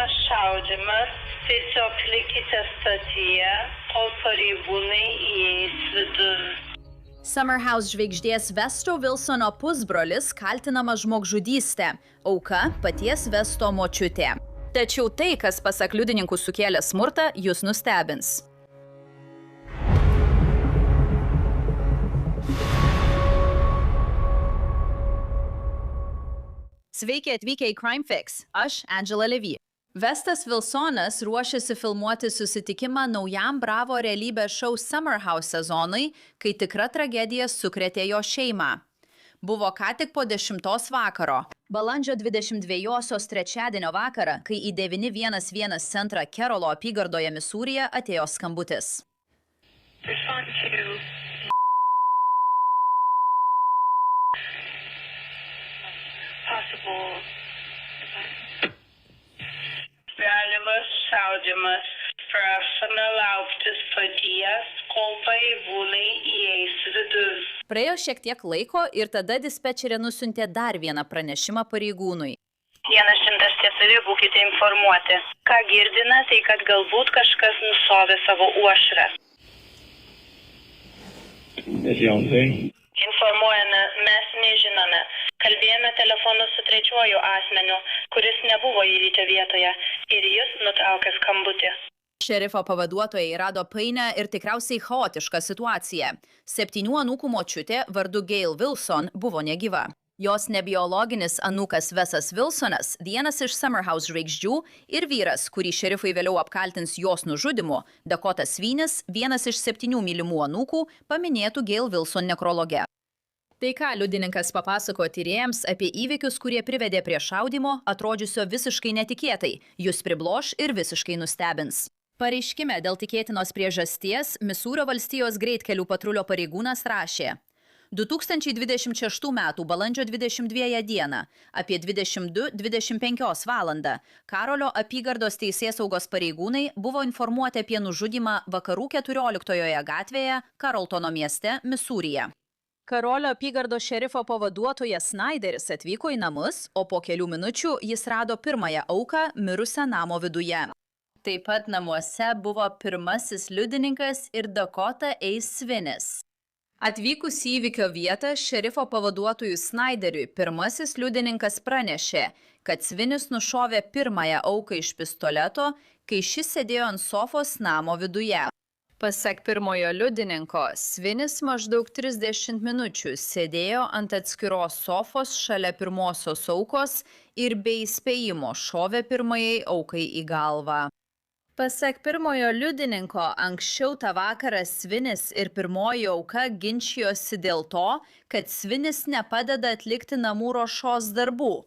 Galimas šaudymas, tiesiog likite stotyje, kol pareigūnai įeis vidun. Summerhouse žvaigždės Vesto Wilsono pusbrolis kaltinamas žmogžudyste, auka paties Vesto močiutė. Tačiau tai, kas pasak liudininkų sukėlė smurtą, jūs nustebins. Sveiki atvykę į Crime Fix. Aš Angela Levy. Vestas Wilsonas ruošiasi filmuoti susitikimą naujam Bravo realybės šou Summerhouse sezonui, kai tikra tragedija sukrėtė jo šeimą. Buvo ką tik po 10 vakaro. Balandžio 22-osios trečiadienio vakarą, kai į 911 centrą Kerolo apygardoje Misūryje atėjo skambutis. Galimas šaudymas. Prašome laukti stoties, kol pareigūnai įeis vidun. Praėjo šiek tiek laiko ir tada dispečerė nusiuntė dar vieną pranešimą pareigūnui. 104, būkite informuoti. Ką girdime, tai kad galbūt kažkas nusovė savo uošvę. Informuojame, mes nežinome. Kalbėjome telefonu su trečiuoju asmeniu, kuris nebuvo įvykio vietoje ir jis nutraukė skambutį. Šerifo pavaduotojai rado painią ir tikriausiai chaotišką situaciją. 7 anūkų močiutė vardu Gail Wilson buvo negyva. Jos nebiologinis anūkas Vesas Wilsonas, vienas iš Summerhouse žvaigždžių ir vyras, kurį šerifai vėliau apkaltins jos nužudymu, Dakota Svinis, vienas iš 7 mylimų anūkų, paminėtų Gail Wilson nekrologe. Tai ką liudininkas papasako tyrėjams apie įvykius, kurie privedė prie šaudymo, atrodžiusio visiškai netikėtai, jūs pribloš ir visiškai nustebins. Pareiškime dėl tikėtinos priežasties Misūrio valstijos greitkelių patrulio pareigūnas rašė: 2026 m. balandžio 22 dieną apie 22:25 valandą Karolio apygardos teisėsaugos pareigūnai buvo informuoti apie nužudymą vakarų 14-ojoje gatvėje Carrolltono mieste, Misūryje. Karolio apygardos šerifo pavaduotojas Snyderis atvyko į namus, o po kelių minučių jis rado pirmąją auką mirusią namo viduje. Taip pat namuose buvo pirmasis liudininkas ir Dakota Svinis. Atvykus į įvykio vietą, šerifo pavaduotojui Snyderiui pirmasis liudininkas pranešė, kad Svinis nušovė pirmąją auką iš pistoleto, kai šis sėdėjo ant sofos namo viduje. Pasak pirmojo liudininko, Svinis maždaug 30 minučių sėdėjo ant atskiros sofos šalia pirmosios aukos ir be įspėjimo šovė pirmajai aukai į galvą. Pasak pirmojo liudininko, anksčiau tą vakarą Svinis ir pirmoji auka ginčijosi dėl to, kad Svinis nepadeda atlikti namų ruošos darbų.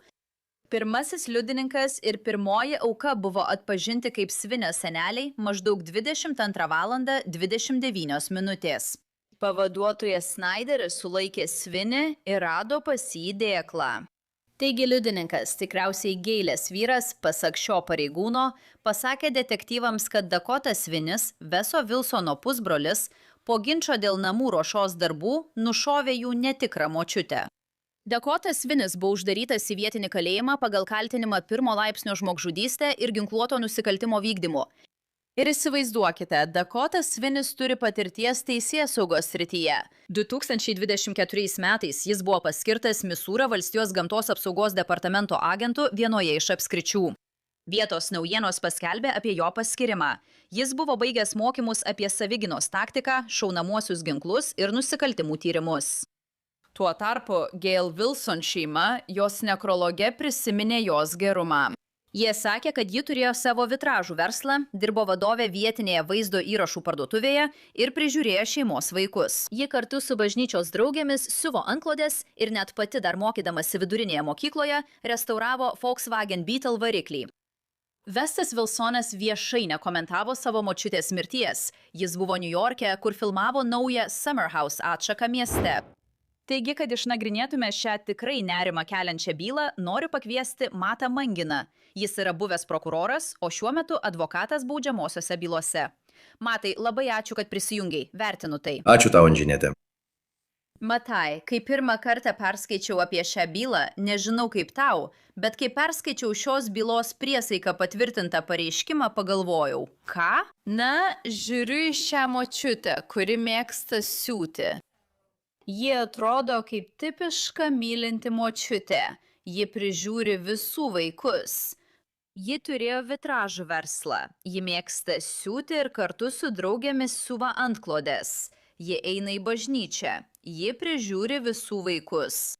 Pirmasis liudininkas ir pirmoji auka buvo atpažinti kaip Svinio seneliai maždaug 22:29. Pavaduotojas Snyderis sulaikė Svinį ir rado pas jį dėklą. Taigi liudininkas, tikriausiai Gailės vyras, pasak šio pareigūno, pasakė detektyvams, kad Dakota Svinis, Veso Wilsono pusbrolis, po ginčo dėl namų ruošos darbų nušovė jų netikrą močiutę. Dakota Svinis buvo uždarytas į vietinį kalėjimą pagal kaltinimą 1 laipsnio žmogžudystę ir ginkluoto nusikaltimo vykdymu. Ir įsivaizduokite, Dakota Svinis turi patirties teisėsaugos srityje. 2024 metais jis buvo paskirtas Misūrio valstijos gamtos apsaugos departamento agentu vienoje iš apskričių. Vietos naujienos paskelbė apie jo paskirimą. Jis buvo baigęs mokymus apie savigynos taktiką, šaunamuosius ginklus ir nusikaltimų tyrimus. Tuo tarpu Gail Wilson šeima jos nekrologe prisiminė jos gerumą. Jie sakė, kad ji turėjo savo vitražų verslą, dirbo vadovė vietinėje vaizdo įrašų parduotuvėje ir prižiūrėjo šeimos vaikus. Ji kartu su bažnyčios draugėmis siuvo antklodės ir net pati dar mokydamasi vidurinėje mokykloje restauravo Volkswagen Beetle variklį. Vestas Wilsonas viešai nekomentavo savo močiutės mirties. Jis buvo Niujorke, kur filmavo naują Summerhouse atšaką mieste. Taigi, kad išnagrinėtume šią tikrai nerimą keliančią bylą, noriu pakviesti Matą Manginą. Jis yra buvęs prokuroras, o šiuo metu advokatas baudžiamosiose bylose. Matai, labai ačiū, kad prisijungiai. Vertinu tai. Ačiū tau, Anžinėte. Matai, kai pirmą kartą perskaičiau apie šią bylą, nežinau kaip tau, bet kai perskaičiau šios bylos priesaiką patvirtintą pareiškimą, pagalvojau, ką? Na, žiūriu į šią močiutę, kuri mėgsta siūti. Ji atrodo kaip tipiška mylinti močiutė. Ji prižiūri visų vaikus. Ji turėjo vitražų verslą. Ji mėgsta siūti ir kartu su draugėmis siuva antklodes. Ji eina į bažnyčią. Ji prižiūri visų vaikus.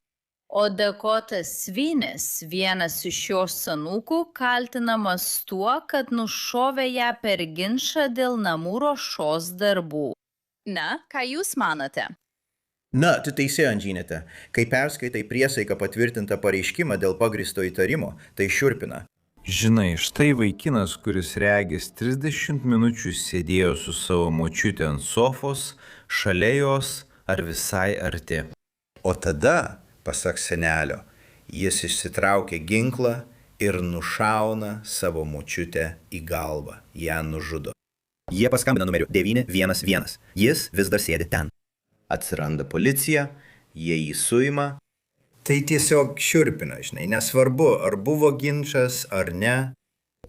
O Dakotas Svinis, vienas iš jos anūkų, kaltinamas tuo, kad nušovė ją per ginčą dėl namų ruošos darbų. Na, ką jūs manote? Na, tu teisi, Anžinėte. Kai perskaitai priesaiką patvirtintą pareiškimą dėl pagrįsto įtarimo, tai šiurpina. Žinai, štai vaikinas, kuris regis 30 minučių sėdėjo su savo močiute ant sofos, šalia jos ar visai arti. O tada, pasak senelio, jis išsitraukia ginklą ir nušauna savo močiutę į galvą, ją nužudo. Jie paskambina numeriu 911, jis vis dar sėdi ten. Atsiranda policija, jie jį suima. Tai tiesiog šiurpina, žinai, nesvarbu, ar buvo ginčas ar ne,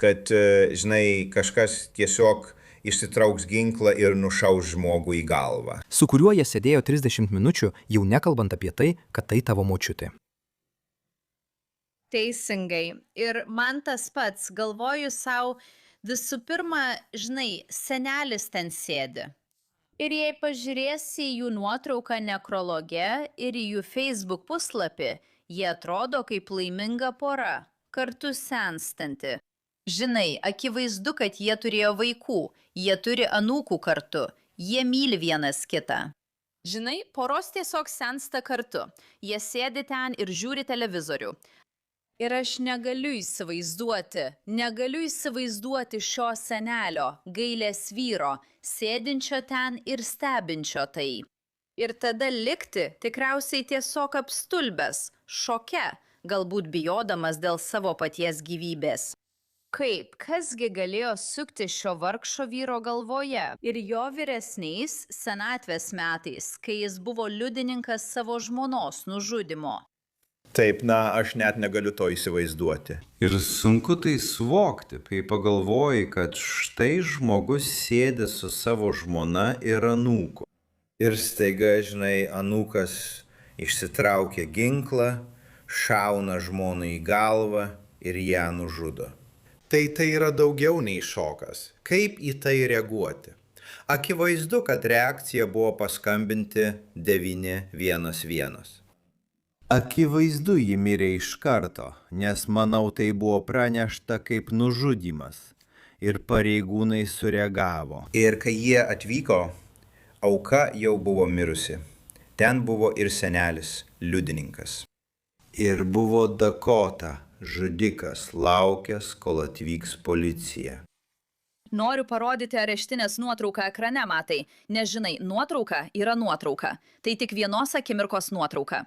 kad, žinai, kažkas tiesiog išsitrauks ginklą ir nušaus žmogų į galvą. Su kuriuo jie sėdėjo 30 minučių, jau nekalbant apie tai, kad tai tavo močiutė. Teisingai. Ir man tas pats, galvoju savo, visų pirma, žinai, senelis ten sėdi. Ir jei pažiūrėsi į jų nuotrauką nekrologe ir į jų Facebook puslapį, jie atrodo kaip laiminga pora, kartu senstanti. Žinai, akivaizdu, kad jie turėjo vaikų, jie turi anūkų kartu, jie myli vienas kitą. Žinai, poros tiesiog sensta kartu, jie sėdi ten ir žiūri televizorių. Ir aš negaliu įsivaizduoti šio senelio, gailės vyro, sėdinčio ten ir stebinčio tai. Ir tada likti tikriausiai tiesiog apstulbęs, šoke, galbūt bijodamas dėl savo paties gyvybės. Kaip, kasgi galėjo sukti šio vargšo vyro galvoje ir jo vyresniais senatvės metais, kai jis buvo liudininkas savo žmonos nužudymo? Taip, na, aš net negaliu to įsivaizduoti. Ir sunku tai suvokti, kai pagalvoji, kad štai žmogus sėdi su savo žmona ir anūku. Ir staiga, žinai, anūkas išsitraukia ginklą, šauna žmonai į galvą ir ją nužudo. Tai yra daugiau nei šokas. Kaip į tai reaguoti? Akivaizdu, kad reakcija buvo paskambinti 911. Akivaizdu, ji mirė iš karto, nes manau tai buvo pranešta kaip nužudymas ir pareigūnai sureagavo. Ir kai jie atvyko, auka jau buvo mirusi. Ten buvo ir senelis, liudininkas. Ir buvo Dakota, žudikas, laukęs, kol atvyks policija. Noriu parodyti areštinės nuotrauką ekrane, matai. Nežinai, nuotrauka yra nuotrauka. Tai tik vienos akimirkos nuotrauka.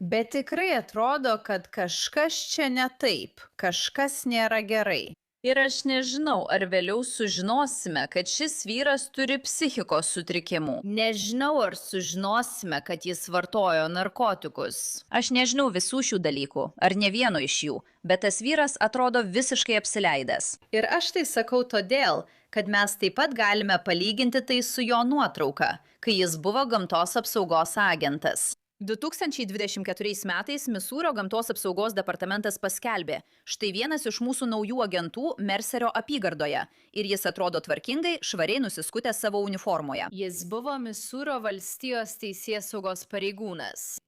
Bet tikrai atrodo, kad kažkas čia ne taip, kažkas nėra gerai. Ir aš nežinau, ar vėliau sužinosime, kad šis vyras turi psichikos sutrikimų. Nežinau, ar sužinosime, kad jis vartojo narkotikus. Aš nežinau visų šių dalykų, ar ne vieno iš jų, bet tas vyras atrodo visiškai apsileidęs. Ir aš tai sakau todėl, kad mes taip pat galime palyginti tai su jo nuotrauka, kai jis buvo gamtos apsaugos agentas. 2024 metais Misūrio gamtos apsaugos departamentas paskelbė, štai vienas iš mūsų naujų agentų Merserio apygardoje ir jis atrodo tvarkingai, švariai nusiskutęs savo uniformoje. Jis buvo Misūrio valstijos teisėsaugos pareigūnas.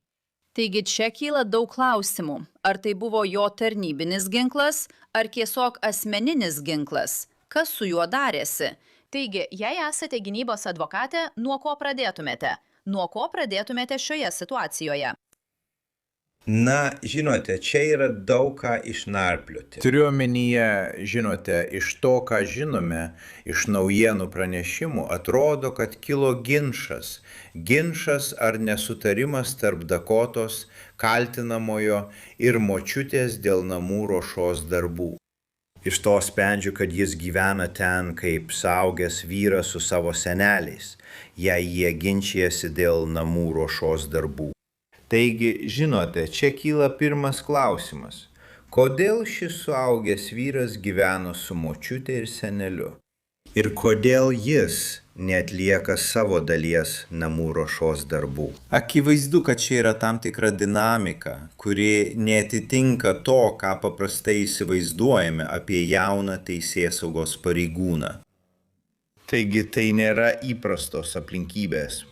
Taigi čia kyla daug klausimų. Ar tai buvo jo tarnybinis ginklas, ar tiesiog asmeninis ginklas? Kas su juo darėsi? Taigi, jei esate gynybos advokatė, nuo ko pradėtumėte? Nuo ko pradėtumėte šioje situacijoje? Na, žinote, čia yra daug ką išnarplioti. Turiu omenyje, žinote, iš to, ką žinome, iš naujienų pranešimų, atrodo, kad kilo ginčas. Ginčas ar nesutarimas tarp Dakotos, kaltinamojo ir močiutės dėl namų ruošos darbų. Iš to sprendžiu, kad jis gyvena ten kaip suaugęs vyras su savo seneliais, jei jie ginčijasi dėl namų ruošos darbų. Taigi, žinote, čia kyla pirmas klausimas. Kodėl šis suaugęs vyras gyveno su močiute ir seneliu? Ir kodėl jis neatlieka savo dalies namų ruošos darbų? Akivaizdu, kad čia yra tam tikra dinamika, kuri neatitinka to, ką paprastai įsivaizduojame apie jauną teisėsaugos pareigūną. Taigi tai nėra įprastos aplinkybės.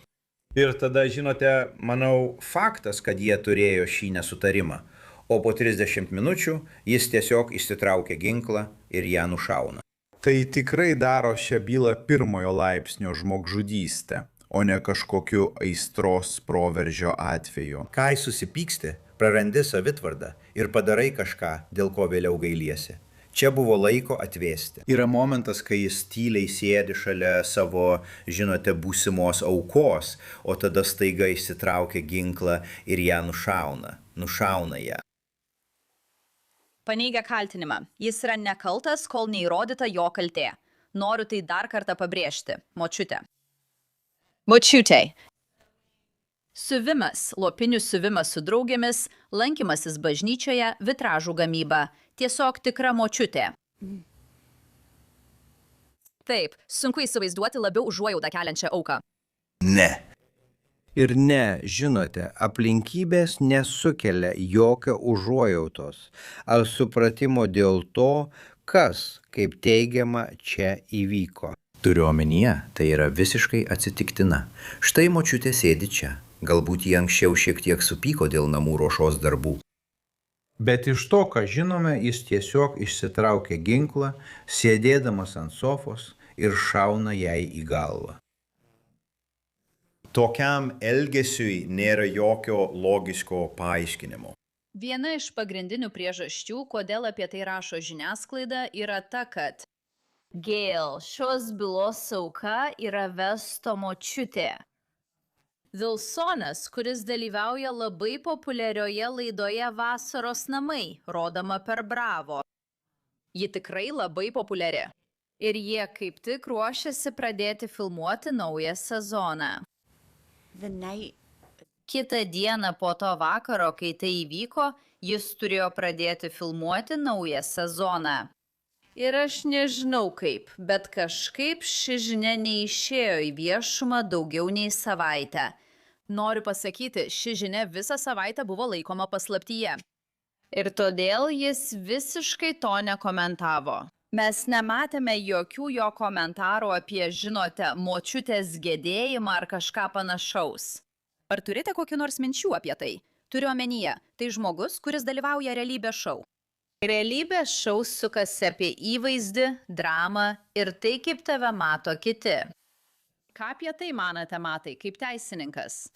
Ir tada, žinote, manau, faktas, kad jie turėjo šį nesutarimą, o po 30 minučių jis tiesiog išsitraukia ginklą ir ją nušauna. Tai tikrai daro šią bylą pirmojo laipsnio žmogžudystę, o ne kažkokiu aistros proveržio atveju. Kai susipyksti, prarandi savitvardą ir padarai kažką, dėl ko vėliau gailiesi. Čia buvo laiko atvėsti. Yra momentas, kai jis tyliai sėdi šalia savo, žinote, būsimos aukos, o tada staiga išsitraukia ginklą ir ją nušauna ją. Paneigia kaltinimą. Jis yra nekaltas, kol neįrodyta jo kaltė. Noriu tai dar kartą pabrėžti. Močiutė. Močiutė. Siuvimas, lopinių siuvimas su draugėmis, lankymasis bažnyčioje, vitražų gamyba. Tiesiog tikra močiutė. Taip, sunku įsivaizduoti labiau užuojaudą keliančią auką. Ne. Ir ne, žinote, aplinkybės nesukelia jokio užuojautos ar supratimo dėl to, kas, kaip teigiama, čia įvyko. Turiu omenyje, tai yra visiškai atsitiktina. Štai močiutė sėdi čia. Galbūt jie anksčiau šiek tiek supyko dėl namų ruošos darbų. Bet iš to, ką žinome, jis tiesiog išsitraukia ginklą, sėdėdamas ant sofos ir šauna jai į galvą. Tokiam elgesiui nėra jokio logiško paaiškinimo. Viena iš pagrindinių priežasčių, kodėl apie tai rašo žiniasklaida, yra ta, kad Gail, šios bylos auka yra Vesto močiutė. Wilsonas, kuris dalyvauja labai populiarioje laidoje Vasaros namai, rodoma per Bravo. Ji tikrai labai populiari. Ir jie kaip tik ruošiasi pradėti filmuoti naują sezoną. Kitą dieną po to vakaro, kai tai įvyko, jis turėjo pradėti filmuoti naują sezoną. Ir aš nežinau kaip, bet kažkaip ši žinia neišėjo į viešumą daugiau nei savaitę. Noriu pasakyti, ši žinia visą savaitę buvo laikoma paslaptyje. Ir todėl jis visiškai to nekomentavo. Mes nematėme jokių jo komentarų apie, žinote, močiutės gedėjimą ar kažką panašaus. Ar turite kokį nors minčių apie tai? Turiu omenyje, tai žmogus, kuris dalyvauja realybės šou. Realybės šou sukasi apie įvaizdį, dramą ir tai, kaip tave mato kiti. Ką apie tai manote, Matai, kaip teisininkas?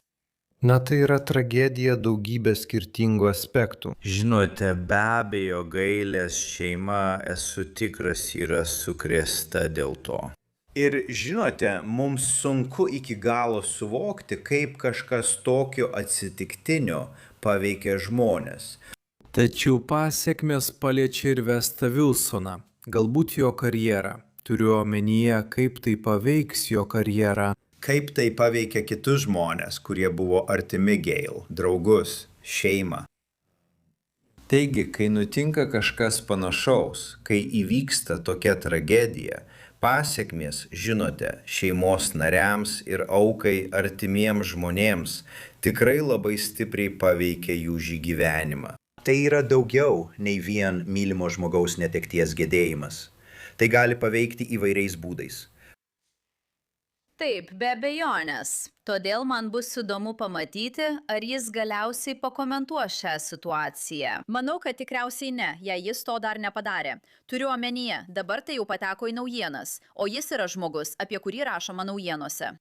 Na, tai yra tragedija daugybė skirtingų aspektų. Žinote, be abejo, Gailės šeima, esu tikras, yra sukrėsta dėl to. Ir žinote, mums sunku iki galo suvokti, kaip kažkas tokio atsitiktinio paveikia žmonės. Tačiau pasekmės paliečia ir Vestą Wilsoną, galbūt jo karjerą. Turiu omenyje, kaip tai paveiks jo karjerą. Kaip tai paveikia kitus žmonės, kurie buvo artimi Gail, draugus, šeimą. Taigi, kai nutinka kažkas panašaus, kai įvyksta tokia tragedija, pasekmės, žinote, šeimos nariams ir aukai artimiems žmonėms tikrai labai stipriai paveikia jų gyvenimą. Tai yra daugiau nei vien mylimo žmogaus netekties gedėjimas. Tai gali paveikti įvairiais būdais. Taip, be abejonės. Todėl man bus įdomu pamatyti, ar jis galiausiai pakomentuos šią situaciją. Manau, kad tikriausiai ne, jei jis to dar nepadarė. Turiu omenyje, dabar tai jau pateko į naujienas, o jis yra žmogus, apie kurį rašoma naujienose.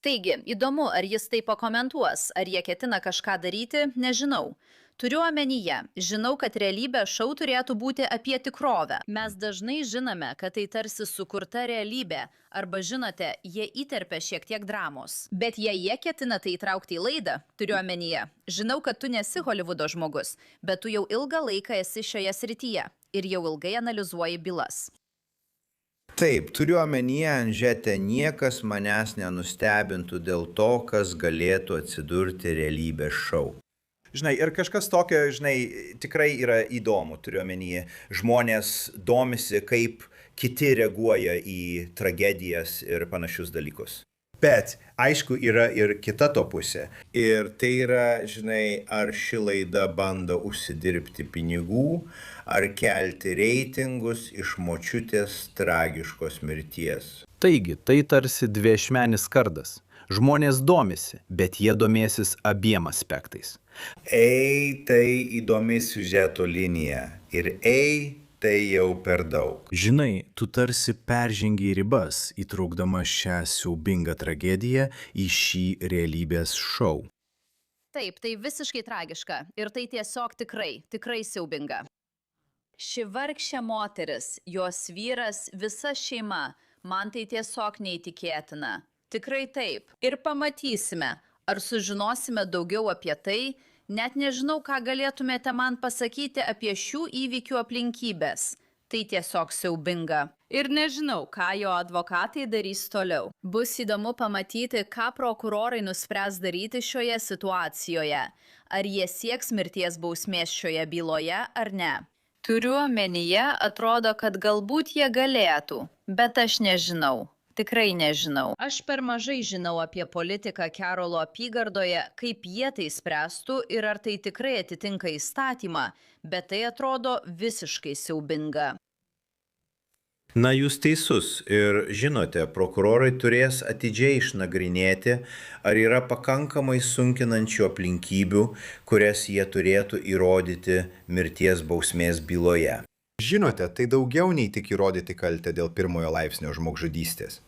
Taigi, įdomu, ar jis tai pakomentuos, ar jie ketina kažką daryti, nežinau. Turiu omenyje, žinau, kad realybės šou turėtų būti apie tikrovę. Mes dažnai žinome, kad tai tarsi sukurta realybė, arba žinote, jie įterpia šiek tiek dramos. Bet jei jie ketina tai įtraukti į laidą, turiu omenyje, žinau, kad tu nesi Holivudo žmogus, bet tu jau ilgą laiką esi šioje srityje. ir jau ilgai analizuoji bylas. Taip, turiu omenyje, Anžete, niekas manęs nenustebintų dėl to, kas galėtų atsidurti realybės šou. Žinai, ir kažkas tokio, tikrai yra įdomu, turiu omenyje. Žmonės domisi, kaip kiti reaguoja į tragedijas ir panašius dalykus. Bet, aišku, yra ir kita to pusė. Ir tai yra, ar ši laida bando užsidirbti pinigų, ar kelti reitingus iš močiutės tragiškos mirties. Taigi, tai tarsi dviešmenis kardas. Žmonės domisi, bet jie domėsis abiem aspektais. Tai įdomi siužeto linija. Ir tai jau per daug. Žinai, tu tarsi peržengiai ribas, įtraukdama šią siaubingą tragediją į šį realybės šou. Taip, tai visiškai tragiška ir tai tiesiog tikrai siaubinga. Ši vargšė moteris, jos vyras, visa šeima, man tai tiesiog neįtikėtina. Tikrai taip. Ir pamatysime, ar sužinosime daugiau apie tai. Net nežinau, ką galėtumėte man pasakyti apie šių įvykių aplinkybės. Tai tiesiog siaubinga. Ir nežinau, ką jo advokatai darys toliau. Bus įdomu pamatyti, ką prokurorai nuspręs daryti šioje situacijoje. Ar jie sieks mirties bausmės šioje byloje ar ne. Turiu omenyje, atrodo, kad galbūt jie galėtų, bet aš nežinau. Tikrai nežinau. Aš per mažai žinau apie politiką Kerolo apygardoje, kaip jie tai spręstų ir ar tai tikrai atitinka įstatymą, bet tai atrodo visiškai siaubinga. Na, jūs teisus ir žinote, prokurorai turės atidžiai išnagrinėti, ar yra pakankamai sunkinančių aplinkybių, kurias jie turėtų įrodyti mirties bausmės byloje. Žinote, tai daugiau nei tik įrodyti kaltę dėl pirmojo laipsnio žmogžudystės.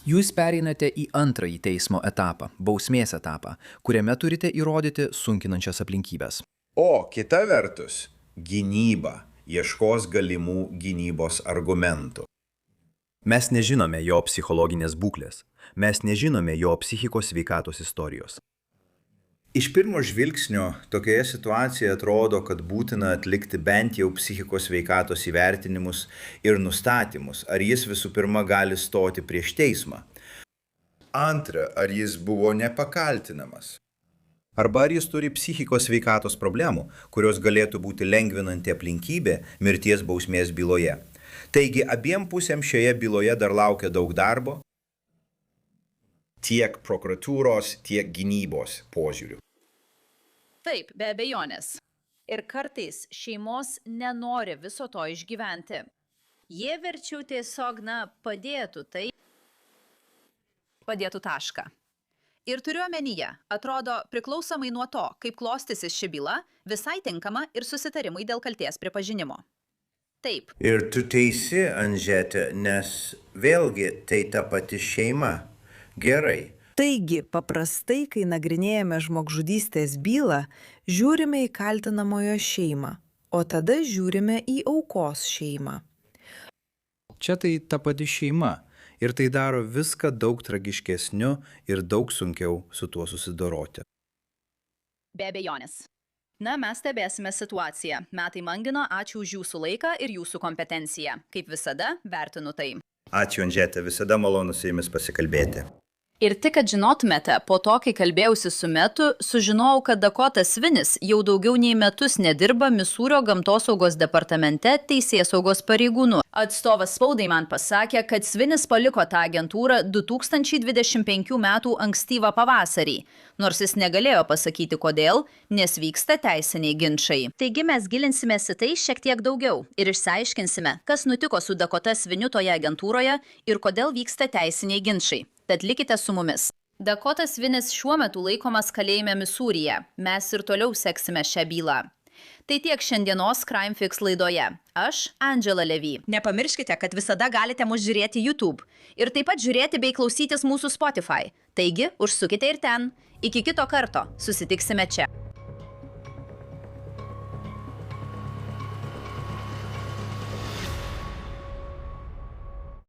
Jūs pereinate į antrąjį teismo etapą, bausmės etapą, kuriame turite įrodyti sunkinančias aplinkybės. O kita vertus, gynyba ieškos galimų gynybos argumentų. Mes nežinome jo psichologinės būklės, mes nežinome jo psichikos sveikatos istorijos. Iš pirmo žvilgsnio tokioje situacijoje atrodo, kad būtina atlikti bent jau psichikos sveikatos įvertinimus ir nustatymus, ar jis visų pirma gali stoti prieš teismą. Antra, ar jis buvo nepakaltinamas. Arba ar jis turi psichikos sveikatos problemų, kurios galėtų būti lengvinanti aplinkybė mirties bausmės byloje. Taigi abiem pusėm šioje byloje dar laukia daug darbo, tiek prokuratūros, tiek gynybos požiūrių. Taip, be abejonės. Ir kartais šeimos nenori viso to išgyventi. Jie verčiau tiesiog, padėtų tašką. Ir turiu omenyje, atrodo, priklausomai nuo to, kaip klostysis ši byla, visai tinkama ir susitarimui dėl kaltės pripažinimo. Taip. Ir tu teisi, Anžete, nes vėlgi tai ta pati šeima. Gerai. Taigi, paprastai, kai nagrinėjame žmogžudystės bylą, žiūrime į kaltinamojo šeimą, o tada žiūrime į aukos šeimą. Čia tai ta pati šeima ir tai daro viską daug tragiškesniu ir daug sunkiau su tuo susidoroti. Be abejonės. Mes stebėsime situaciją. Metai Mangino, ačiū už jūsų laiką ir jūsų kompetenciją. Kaip visada, vertinu tai. Ačiū, Anžete, visada malonu su jumis pasikalbėti. Ir tik, kad žinotumėte, po to, kai kalbėjausi su Metu, sužinojau, kad Dakota Svinis jau daugiau nei metus nedirba Misūrio gamtosaugos departamente teisėsaugos pareigūnų. Atstovas spaudai man pasakė, kad Svinis paliko tą agentūrą 2025 metų ankstyvą pavasarį, nors jis negalėjo pasakyti kodėl, nes vyksta teisiniai ginčai. Taigi mes gilinsimės į tai šiek tiek daugiau ir išsiaiškinsime, kas nutiko su Dakota Sviniu toje agentūroje ir kodėl vyksta teisiniai ginčai. Tad likite su mumis. Dakota Svinis šiuo metu laikomas kalėjime Misūryje. Mes ir toliau seksime šią bylą. Tai tiek šiandienos Crime Fix laidoje. Aš, Angela Levy. Nepamirškite, kad visada galite mus žiūrėti YouTube. Ir taip pat žiūrėti bei klausytis mūsų Spotify. Taigi, užsukite ir ten. Iki kito karto. Susitiksime čia.